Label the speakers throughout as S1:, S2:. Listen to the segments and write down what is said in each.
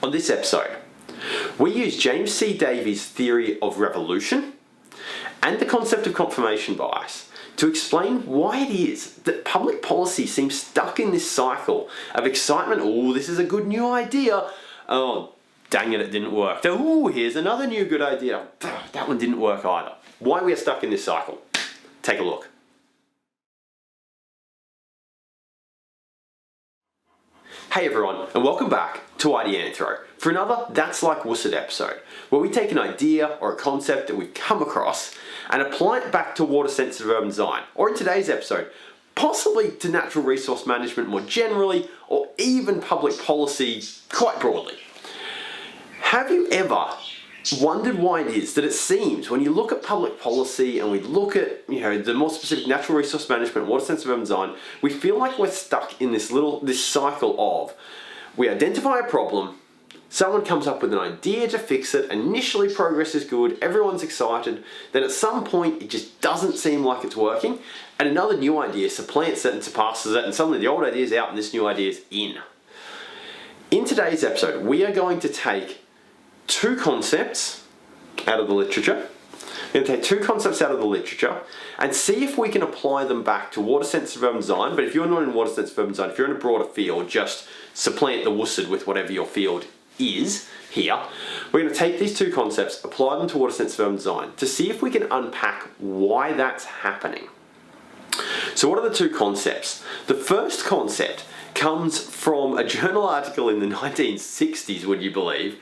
S1: On this episode, we use James C. Davies' theory of revolution and the concept of confirmation bias to explain why it is that public policy seems stuck in this cycle of excitement. Oh, this is a good new idea. Oh, dang it, it didn't work. Oh, here's another new good idea. That one didn't work either. Why we are stuck in this cycle. Take a look. Hey everyone, and welcome back to Ideanthro for another That's Like WSUD episode, where we take an idea or a concept that we've come across and apply it back to water-sensitive urban design, or in today's episode, possibly to natural resource management more generally, or even public policy quite broadly. Have you ever wondered why it is that it seems when you look at public policy and we look at the more specific natural resource management, water sensitive urban design, we feel like we're stuck in this cycle of we identify a problem, someone comes up with an idea to fix it, initially progress is good, everyone's excited, then at some point it just doesn't seem like it's working, and another new idea supplants it and surpasses it, and suddenly the old idea is out and this new idea is in. In today's episode, we are going to take two concepts out of the literature. We're going to take two concepts out of the literature and see if we can apply them back to water sensitive urban design. But if you're not in water sensitive urban design, if you're in a broader field, just supplant the WSUD with whatever your field is here. We're going to take these two concepts, apply them to water sensitive urban design to see if we can unpack why that's happening. So what are the two concepts? The first concept comes from a journal article in the 1960s, would you believe?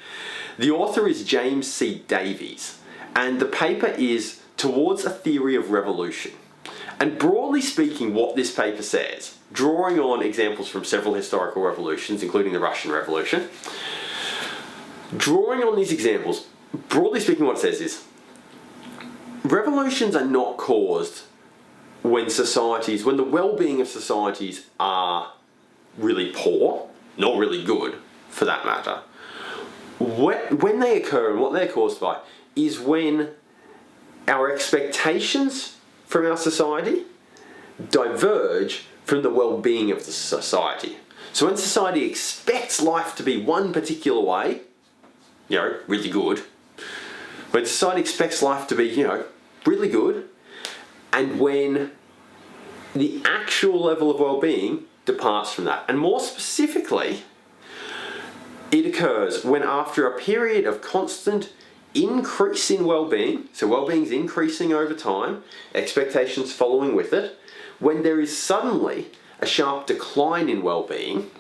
S1: The author is James C. Davies, and the paper is Towards a Theory of Revolution. And broadly speaking, what this paper says, drawing on examples from several historical revolutions, including the Russian Revolution, drawing on these examples, broadly speaking what it says is, revolutions are not caused when the well-being of societies are really poor, not really good for that matter. When they occur and what they're caused by is when our expectations from our society diverge from the well-being of the society. So when society expects life to be one particular way, really good, when society expects life to be, really good, and when the actual level of well-being departs from that. And more specifically, it occurs when after a period of constant increase in well-being, so well-being is increasing over time, expectations following with it, when there is suddenly a sharp decline in well-being,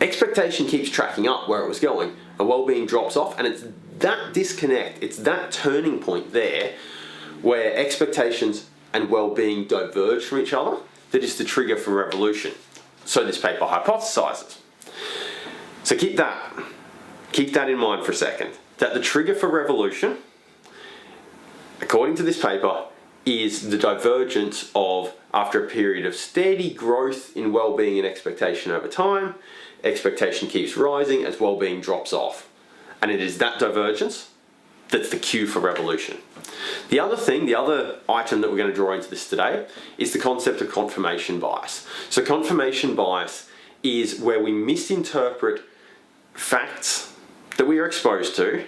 S1: expectation keeps tracking up where it was going, and well-being drops off, and it's that disconnect, it's that turning point there where expectations and well-being diverge from each other that is the trigger for revolution. So this paper hypothesizes. So keep that in mind for a second, that the trigger for revolution, according to this paper, is the divergence of, after a period of steady growth in well-being and expectation over time, expectation keeps rising as well-being drops off. And it is that divergence that's the cue for revolution. The other item that we're going to draw into this today is the concept of confirmation bias. So confirmation bias is where we misinterpret facts that we are exposed to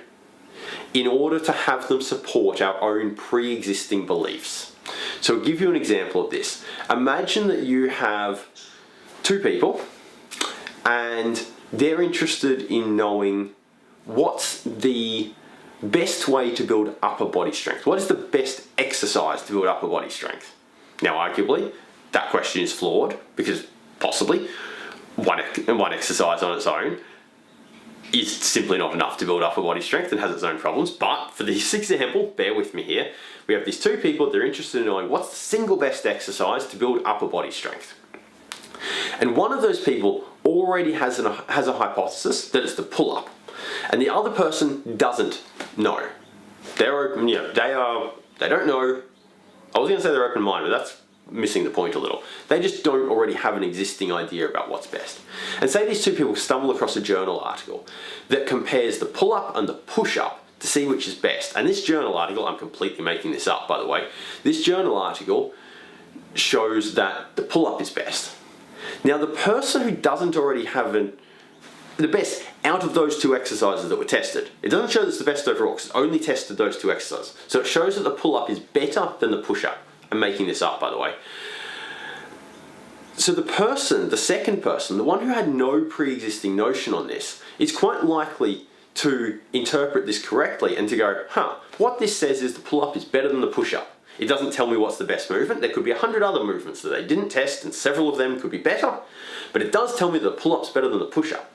S1: in order to have them support our own pre-existing beliefs. So I'll give you an example of this. Imagine that you have two people and they're interested in knowing what's the best way to build upper body strength. What is the best exercise to build upper body strength? Now arguably, that question is flawed because possibly one exercise on its own is simply not enough to build upper body strength and has its own problems. But for this example, bear with me here, we have these two people, they're interested in knowing what's the single best exercise to build upper body strength. And one of those people already has a hypothesis that it's the pull-up, and the other person doesn't know. They're open, they don't know. I was going to say they're open-minded, but that's missing the point a little. They just don't already have an existing idea about what's best. And say these two people stumble across a journal article that compares the pull-up and the push-up to see which is best. And this journal article, I'm completely making this up by the way, this journal article shows that the pull-up is best. Now the person who doesn't already have the best out of those two exercises that were tested. It doesn't show that it's the best overall because it's only tested those two exercises. So it shows that the pull-up is better than the push-up. I'm making this up, by the way. So the second person, the one who had no pre-existing notion on this, is quite likely to interpret this correctly and to go, what this says is the pull-up is better than the push-up. It doesn't tell me what's the best movement. There could be 100 other movements that they didn't test and several of them could be better, but it does tell me that the pull-up's better than the push-up.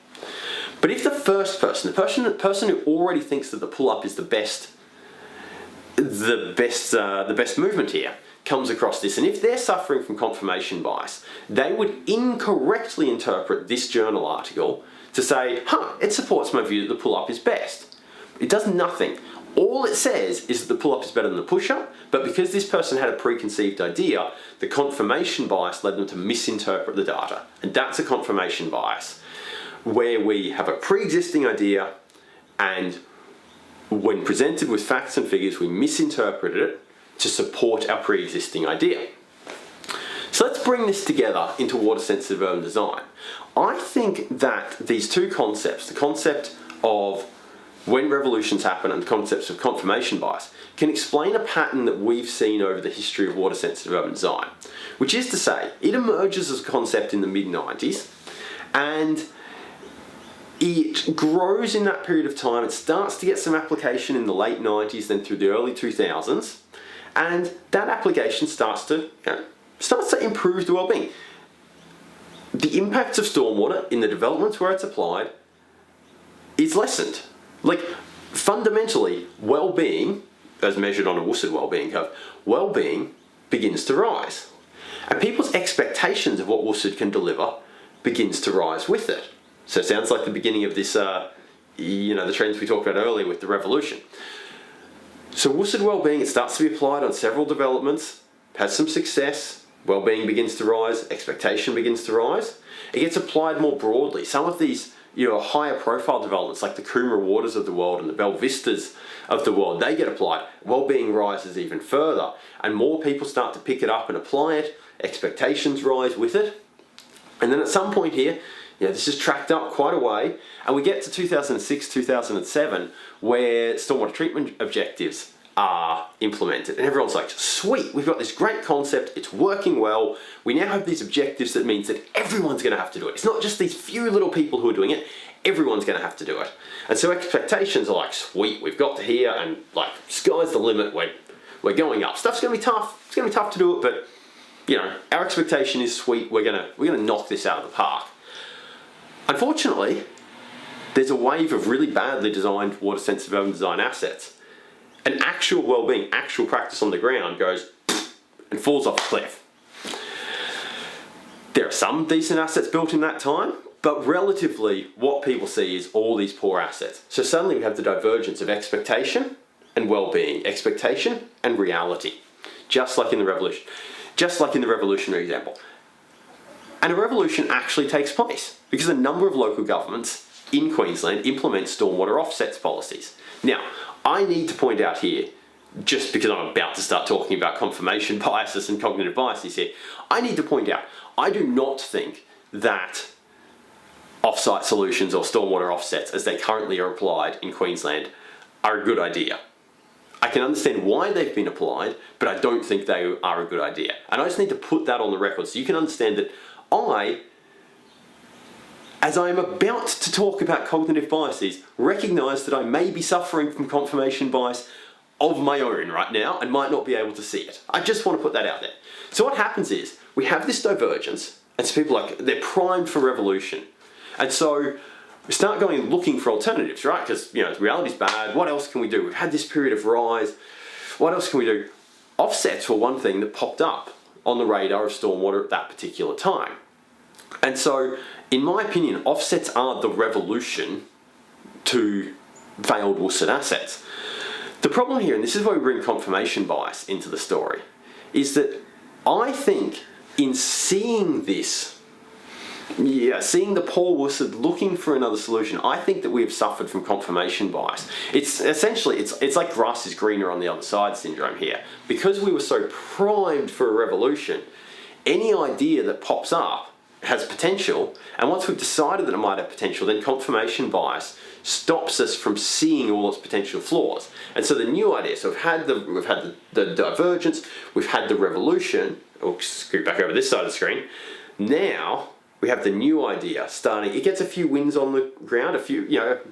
S1: But if the first person, the person who already thinks that the pull-up is the best movement here, comes across this, and if they're suffering from confirmation bias, they would incorrectly interpret this journal article to say, it supports my view that the pull-up is best. It does nothing. All it says is that the pull-up is better than the push-up, but because this person had a preconceived idea, the confirmation bias led them to misinterpret the data. And that's a confirmation bias, where we have a pre-existing idea, and when presented with facts and figures, we misinterpreted it to support our pre-existing idea. So let's bring this together into water-sensitive urban design. I think that these two concepts, the concept of when revolutions happen and the concepts of confirmation bias, can explain a pattern that we've seen over the history of water-sensitive urban design, which is to say, it emerges as a concept in the mid-90s, and it grows in that period of time. It starts to get some application in the late 90s, then through the early 2000s, and that application starts to improve the well-being. The impacts of stormwater in the developments where it's applied is lessened. Like, fundamentally, well-being, as measured on a WSUD well-being curve, well-being begins to rise. And people's expectations of what WSUD can deliver begins to rise with it. So it sounds like the beginning of this, the trends we talked about earlier with the revolution. So WSUD well-being, it starts to be applied on several developments, has some success, well-being begins to rise, expectation begins to rise. It gets applied more broadly. Some of these higher profile developments like the Coomera Waters of the world and the Bell Vistas of the world, they get applied. Well-being rises even further and more people start to pick it up and apply it, expectations rise with it. And then at some point here, this is tracked up quite a way, and we get to 2006, 2007, where stormwater treatment objectives are implemented. And everyone's like, sweet, we've got this great concept, it's working well, we now have these objectives that means that everyone's gonna have to do it. It's not just these few little people who are doing it, everyone's gonna have to do it. And so expectations are like, sweet, we've got to here, and like, sky's the limit, we're going up. Stuff's gonna be tough, it's gonna be tough to do it, but our expectation is sweet, we're gonna knock this out of the park. Unfortunately, there's a wave of really badly designed water-sensitive urban design assets, and actual well-being, actual practice on the ground goes and falls off a cliff. There are some decent assets built in that time, but relatively what people see is all these poor assets. So suddenly we have the divergence of expectation and well-being, expectation and reality, just like in the revolution, just like in the revolutionary example. And a revolution actually takes place because a number of local governments in Queensland implement stormwater offsets policies. Now, I need to point out here, just because I'm about to start talking about confirmation biases and cognitive biases here, I need to point out, I do not think that off-site solutions or stormwater offsets as they currently are applied in Queensland are a good idea. I can understand why they've been applied, but I don't think they are a good idea. And I just need to put that on the record so you can understand that as I am about to talk about cognitive biases, recognise that I may be suffering from confirmation bias of my own right now and might not be able to see it. I just want to put that out there. So what happens is, we have this divergence, and so people they're primed for revolution. And so we start going and looking for alternatives, right? Because, reality's bad, what else can we do? We've had this period of rise, what else can we do? Offsets were one thing that popped up on the radar of stormwater at that particular time. And so, in my opinion, offsets are the revolution to failed WSUD assets. The problem here, and this is why we bring confirmation bias into the story, is that I think in seeing this, seeing the poor WSUD looking for another solution, I think that we have suffered from confirmation bias. It's essentially, it's like grass is greener on the other side syndrome here. Because we were so primed for a revolution, any idea that pops up has potential, and once we've decided that it might have potential, then confirmation bias stops us from seeing all its potential flaws. And so the new idea, so we've had the divergence, we've had the revolution. I'll scoot back over this side of the screen. Now we have the new idea starting. It gets a few wins on the ground, a few,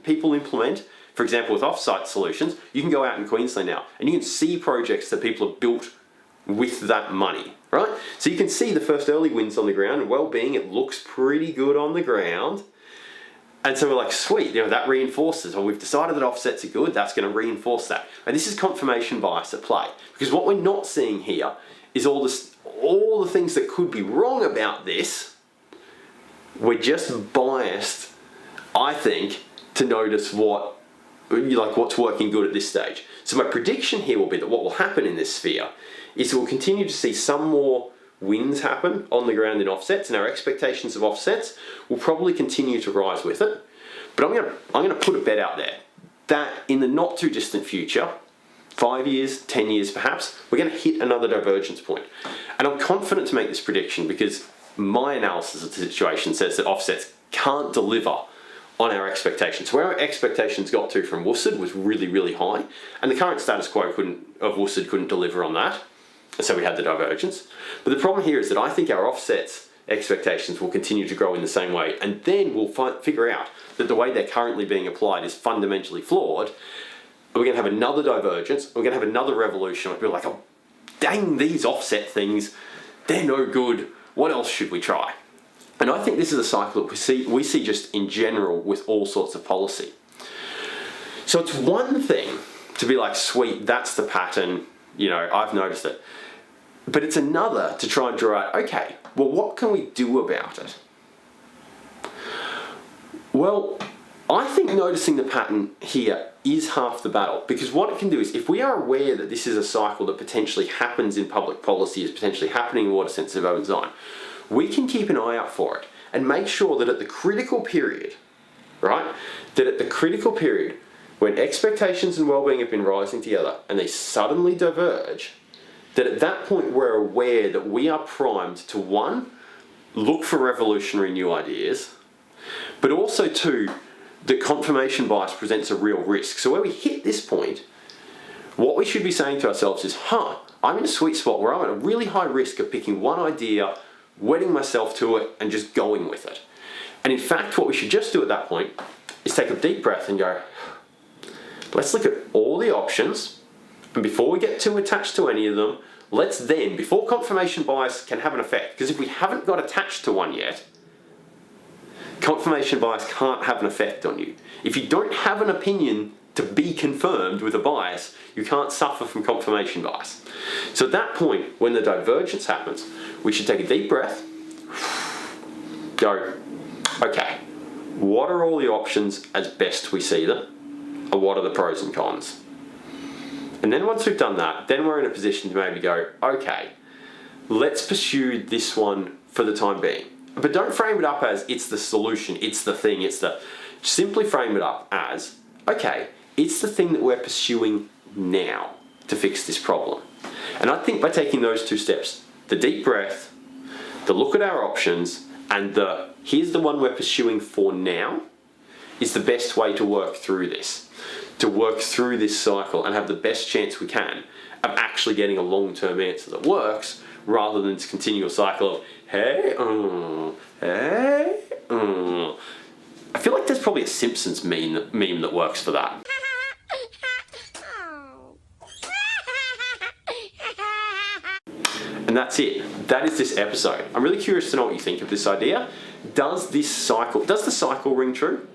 S1: people implement. For example, with off-site solutions, you can go out in Queensland now and you can see projects that people have built with that money, right? So you can see the first early wins on the ground, and well-being, it looks pretty good on the ground. And so we're like, sweet, that reinforces, we've decided that offsets are good, that's going to reinforce that. And this is confirmation bias at play, because what we're not seeing here is all the things that could be wrong about this. We're just biased, I think, to notice what's working good at this stage. So my prediction here will be that what will happen in this sphere is we'll continue to see some more wins happen on the ground in offsets, and our expectations of offsets will probably continue to rise with it. But I'm gonna put a bet out there that in the not too distant future, 5 years, 10 years perhaps, we're gonna hit another divergence point. And I'm confident to make this prediction because my analysis of the situation says that offsets can't deliver on our expectations. Where our expectations got to from WSUD was really, really high, and the current status quo of WSUD couldn't deliver on that, and so we had the divergence. But the problem here is that I think our offsets expectations will continue to grow in the same way, and then we'll figure out that the way they're currently being applied is fundamentally flawed. We're going to have another divergence, we're going to have another revolution. We'll be like, oh, dang, these offset things, they're no good. What else should we try? And I think this is a cycle that we see just in general with all sorts of policy. So it's one thing to be like, sweet, that's the pattern, I've noticed it. But it's another to try and draw out, okay, well, what can we do about it? Well, I think noticing the pattern here is half the battle, because what it can do is, if we are aware that this is a cycle that potentially happens in public policy, is potentially happening in water-sensitive urban design, we can keep an eye out for it and make sure that at the critical period, right, when expectations and well-being have been rising together and they suddenly diverge, that at that point we're aware that we are primed to, one, look for revolutionary new ideas, but also, two, that confirmation bias presents a real risk. So where we hit this point, what we should be saying to ourselves is, I'm in a sweet spot where I'm at a really high risk of picking one idea, wedding myself to it, and just going with it. And in fact, what we should just do at that point is take a deep breath and go, let's look at all the options, and before we get too attached to any of them, let's then, before confirmation bias can have an effect, because if we haven't got attached to one yet, confirmation bias can't have an effect on you. If you don't have an opinion to be confirmed with a bias, you can't suffer from confirmation bias. So at that point, when the divergence happens, we should take a deep breath, go, okay, what are all the options as best we see them, and what are the pros and cons? And then once we've done that, then we're in a position to maybe go, okay, let's pursue this one for the time being. But don't frame it up as it's the solution, it's the thing, simply frame it up as, okay, it's the thing that we're pursuing now to fix this problem. And I think by taking those two steps, the deep breath, the look at our options, and here's the one we're pursuing for now, is the best way to work through this. To work through this cycle and have the best chance we can of actually getting a long-term answer that works, rather than this continual cycle of, hey, I feel like there's probably a Simpsons meme that works for that. And that's it. That is this episode. I'm really curious to know what you think of this idea. Does the cycle ring true?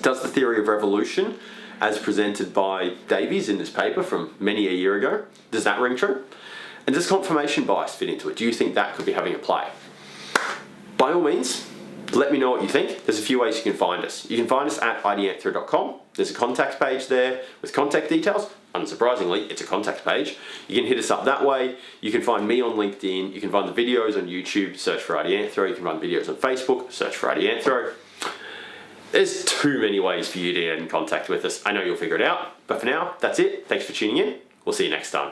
S1: Does the theory of revolution, as presented by Davies in this paper from many a year ago, does that ring true? And does confirmation bias fit into it? Do you think that could be having a play? By all means, let me know what you think. There's a few ways you can find us. You can find us at ideanthro.com. There's a contact page there with contact details. Unsurprisingly, it's a contact page. You can hit us up that way. You can find me on LinkedIn. You can find the videos on YouTube, search for Ideanthro. You can find videos on Facebook, search for Ideanthro. There's too many ways for you to get in contact with us. I know you'll figure it out. But for now, that's it. Thanks for tuning in. We'll see you next time.